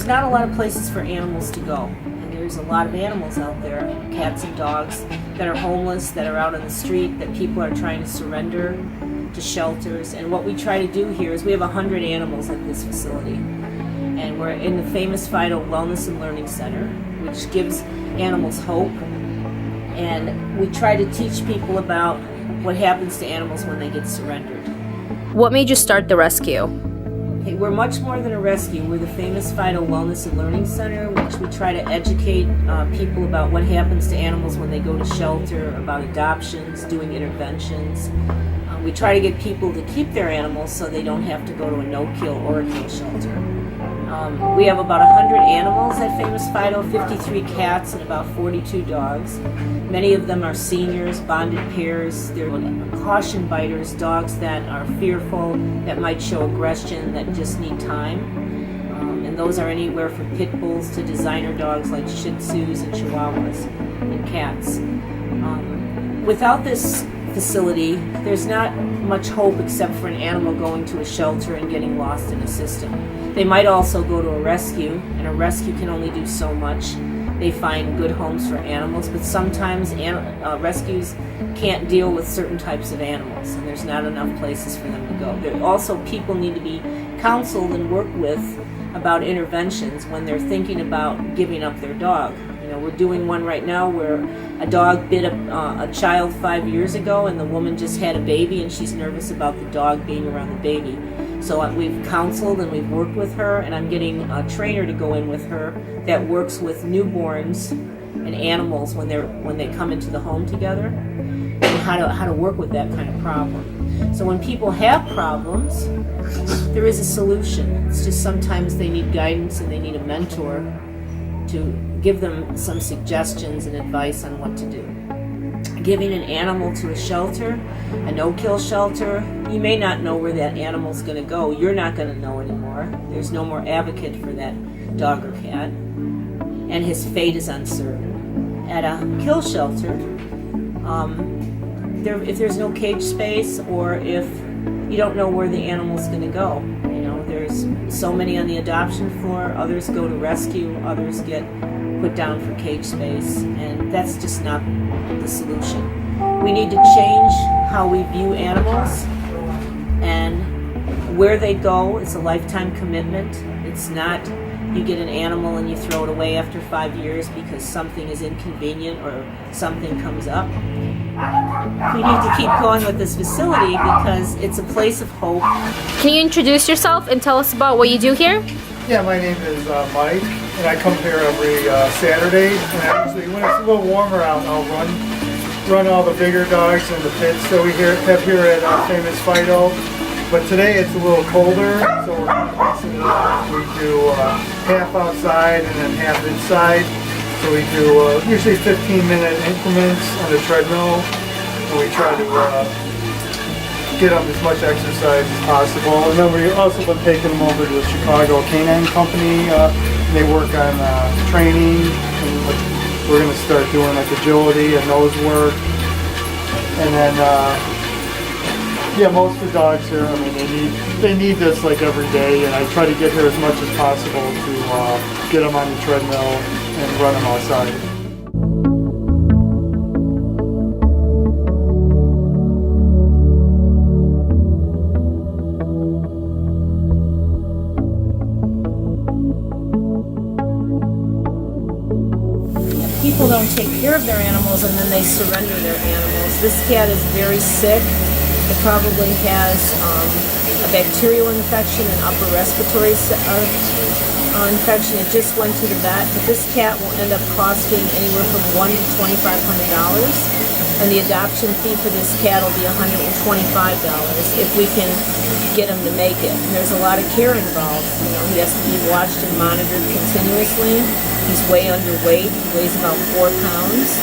there's not a lot of places for animals to go. And there's a lot of animals out there, cats and dogs, that are homeless, that are out on the street, that people are trying to surrender to shelters. And what we try to do here is we have 100 animals at this facility. And we're in the famous Fido Wellness and Learning Center, which gives animals hope. And we try to teach people about what happens to animals when they get surrendered. What made you start the rescue? Okay, we're much more than a rescue. We're the famous Fido Wellness and Learning Center, which we try to educate people about what happens to animals when they go to shelter, about adoptions, doing interventions. We try to get people to keep their animals so they don't have to go to a no-kill or a kill shelter. We have about 100 animals at Famous Fido, 53 cats and about 42 dogs. Many of them are seniors, bonded pairs. They're caution biters, dogs that are fearful, that might show aggression, that just need time. And those are anywhere from pit bulls to designer dogs like Shih Tzus and Chihuahuas and cats. Without this facility, there's not much hope except for an animal going to a shelter and getting lost in a system. They might also go to a rescue, and a rescue can only do so much. They find good homes for animals, but sometimes rescues can't deal with certain types of animals, and there's not enough places for them to go. Also, people need to be counseled and worked with about interventions when they're thinking about giving up their dog. You know, we're doing one right now where a dog bit a child 5 years ago, and the woman just had a baby, and she's nervous about the dog being around the baby. So we've counseled and we've worked with her, and I'm getting a trainer to go in with her that works with newborns and animals when they come into the home together, and how to work with that kind of problem. So when people have problems, there is a solution. It's just sometimes they need guidance and they need a mentor to give them some suggestions and advice on what to do. Giving an animal to a shelter, a no-kill shelter, you may not know where that animal's going to go. You're not going to know anymore. There's no more advocate for that dog or cat, and his fate is uncertain. At a kill shelter, if there's no cage space, or if you don't know where the animal's going to go, there's so many on the adoption floor. Others go to rescue. Others get put down for cage space, and that's just not the solution. We need to change how we view animals, and where they go is a lifetime commitment. It's not you get an animal and you throw it away after 5 years because something is inconvenient or something comes up. We need to keep going with this facility because it's a place of hope. Can you introduce yourself and tell us about what you do here? Yeah, my name is Mike, and I come here every Saturday. And actually, when it's a little warmer out, I'll run all the bigger dogs in the pits that we have here at Famous Fido. But today it's a little colder, so we do half outside and then half inside. So we do usually 15-minute increments on the treadmill, and we try to get them as much exercise as possible. And then we've also been taking them over to the Chicago Canine Company. They work on training, and we're going to start doing like agility and nose work. And then, yeah, most of the dogs here, I mean, they need this like every day, and I try to get here as much as possible to get them on the treadmill and run them outside. People don't take care of their animals and then they surrender their animals. This cat is very sick. It probably has a bacterial infection and upper respiratory infection. It just went to the vet, but this cat will end up costing anywhere from $100 to $2,500, and the adoption fee for this cat will be $125 if we can get him to make it. And there's a lot of care involved. He has to be watched and monitored continuously. He's way underweight. He weighs about 4 pounds.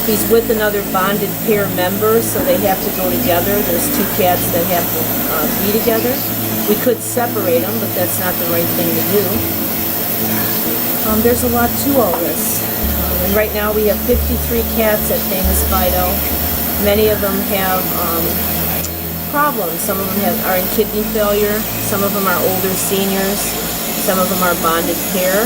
He's with another bonded pair member, so they have to go together. There's 2 cats that have to be together. We could separate them, but that's not the right thing to do. There's a lot to all this. And right now we have 53 cats at Famous Fido. Many of them have problems. Some of them are in kidney failure. Some of them are older seniors. Some of them are bonded pair.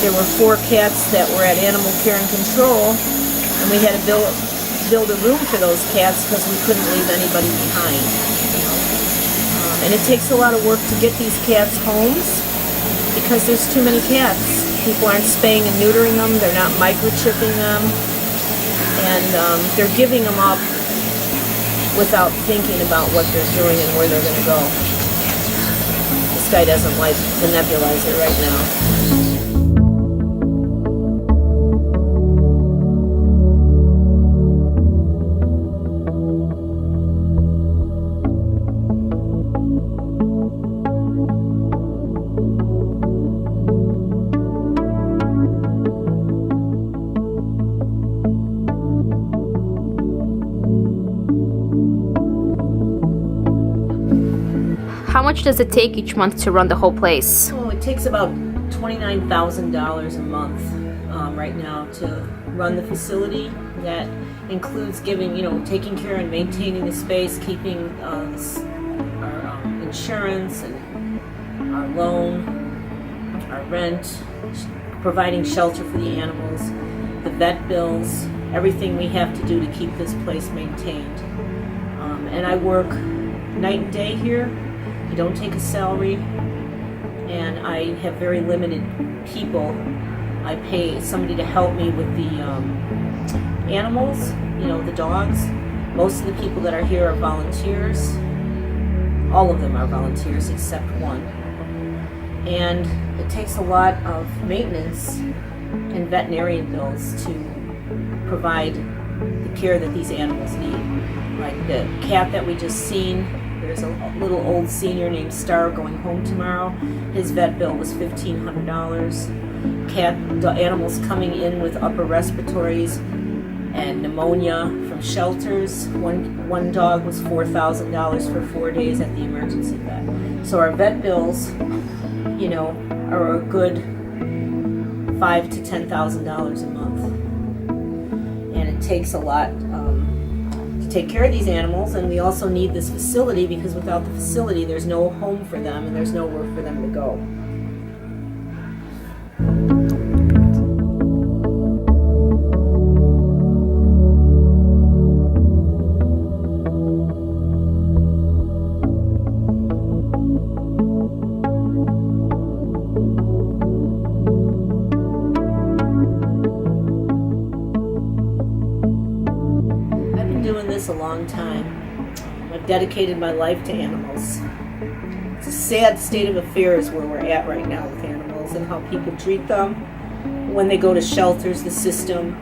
There were 4 cats that were at Animal Care and Control, and we had to build a room for those cats because we couldn't leave anybody behind. And it takes a lot of work to get these cats homes because there's too many cats. People aren't spaying and neutering them, they're not microchipping them, and they're giving them up without thinking about what they're doing and where they're going to go. This guy doesn't like the nebulizer right now. How much does it take each month to run the whole place? Oh, it takes about $29,000 a month right now to run the facility. That includes taking care and maintaining the space, keeping our insurance and our loan, our rent, providing shelter for the animals, the vet bills, everything we have to do to keep this place maintained. And I work night and day here. I don't take a salary, and I have very limited people. I pay somebody to help me with the animals, the dogs. Most of the people that are here are volunteers. All of them are volunteers except one. And it takes a lot of maintenance and veterinarian bills to provide the care that these animals need. Like the cat that we just seen, there's a little old senior named Star going home tomorrow. His vet bill was $1,500. The animals coming in with upper respiratories and pneumonia from shelters. One dog was $4,000 for 4 days at the emergency vet. So our vet bills, are a good $5,000 to $10,000 a month, and it takes a lot to take care of these animals. And we also need this facility because without the facility, there's no home for them and there's nowhere for them to go. A long time. I've dedicated my life to animals. It's a sad state of affairs where we're at right now with animals and how people treat them when they go to shelters, the system.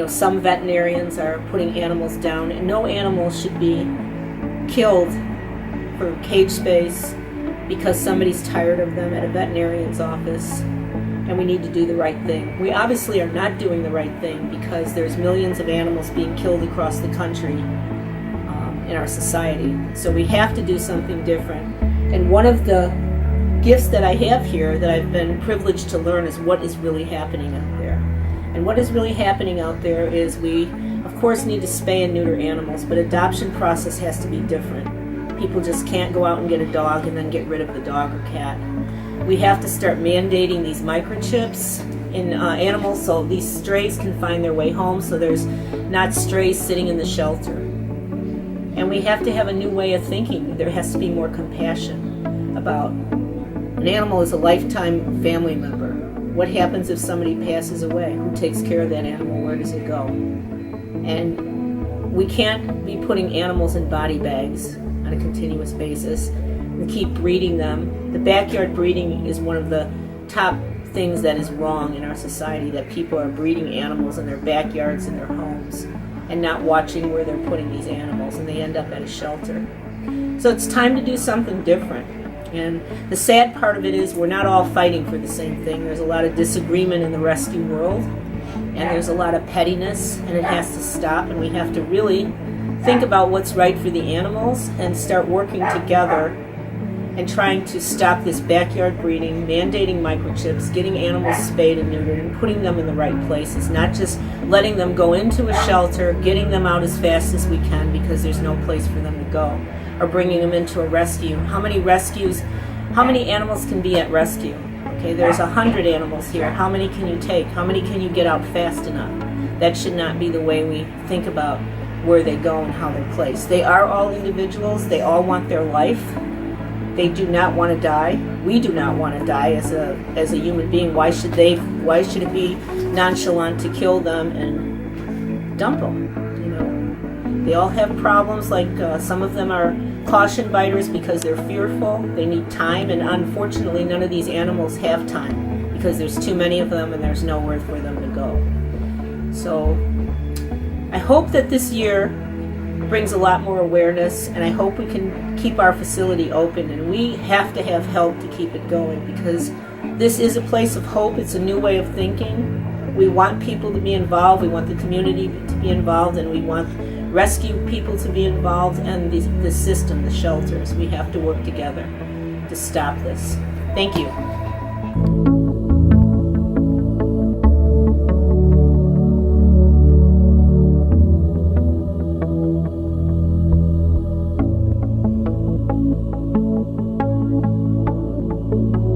Some veterinarians are putting animals down, and no animal should be killed for cage space because somebody's tired of them at a veterinarian's office. And we need to do the right thing. We obviously are not doing the right thing because there's millions of animals being killed across the country in our society. So we have to do something different. And one of the gifts that I have here that I've been privileged to learn is what is really happening out there. And what is really happening out there is we, of course, need to spay and neuter animals, but adoption process has to be different. People just can't go out and get a dog and then get rid of the dog or cat. We have to start mandating these microchips in animals so these strays can find their way home, so there's not strays sitting in the shelter. And we have to have a new way of thinking. There has to be more compassion about an animal is a lifetime family member. What happens if somebody passes away? Who takes care of that animal? Where does it go? And we can't be putting animals in body bags on a continuous basis. We keep breeding them. The backyard breeding is one of the top things that is wrong in our society, that people are breeding animals in their backyards and their homes and not watching where they're putting these animals, and they end up at a shelter. So it's time to do something different. And the sad part of it is we're not all fighting for the same thing. There's a lot of disagreement in the rescue world, and there's a lot of pettiness, and it has to stop, and we have to really think about what's right for the animals and start working together and trying to stop this backyard breeding, mandating microchips, getting animals spayed and neutered, and putting them in the right places, not just letting them go into a shelter, getting them out as fast as we can because there's no place for them to go, or bringing them into a rescue. How many rescues how many animals can be at rescue? Okay, there's 100 animals here. How many can you take? How many can you get out fast enough? That should not be the way we think about where they go and how they're placed. They are all individuals. They all want their life. They do not want to die. We do not want to die as a human being. Why should it be nonchalant to kill them and dump them? You know, they all have problems. Like some of them are caution biters because they're fearful. They need time, and unfortunately, none of these animals have time because there's too many of them and there's nowhere for them to go. So I hope that this year brings a lot more awareness, and I hope we can keep our facility open, and we have to have help to keep it going because this is a place of hope. It's a new way of thinking. We want people to be involved. We want the community to be involved, and we want rescue people to be involved, and the system, the shelters. We have to work together to stop this. Thank you.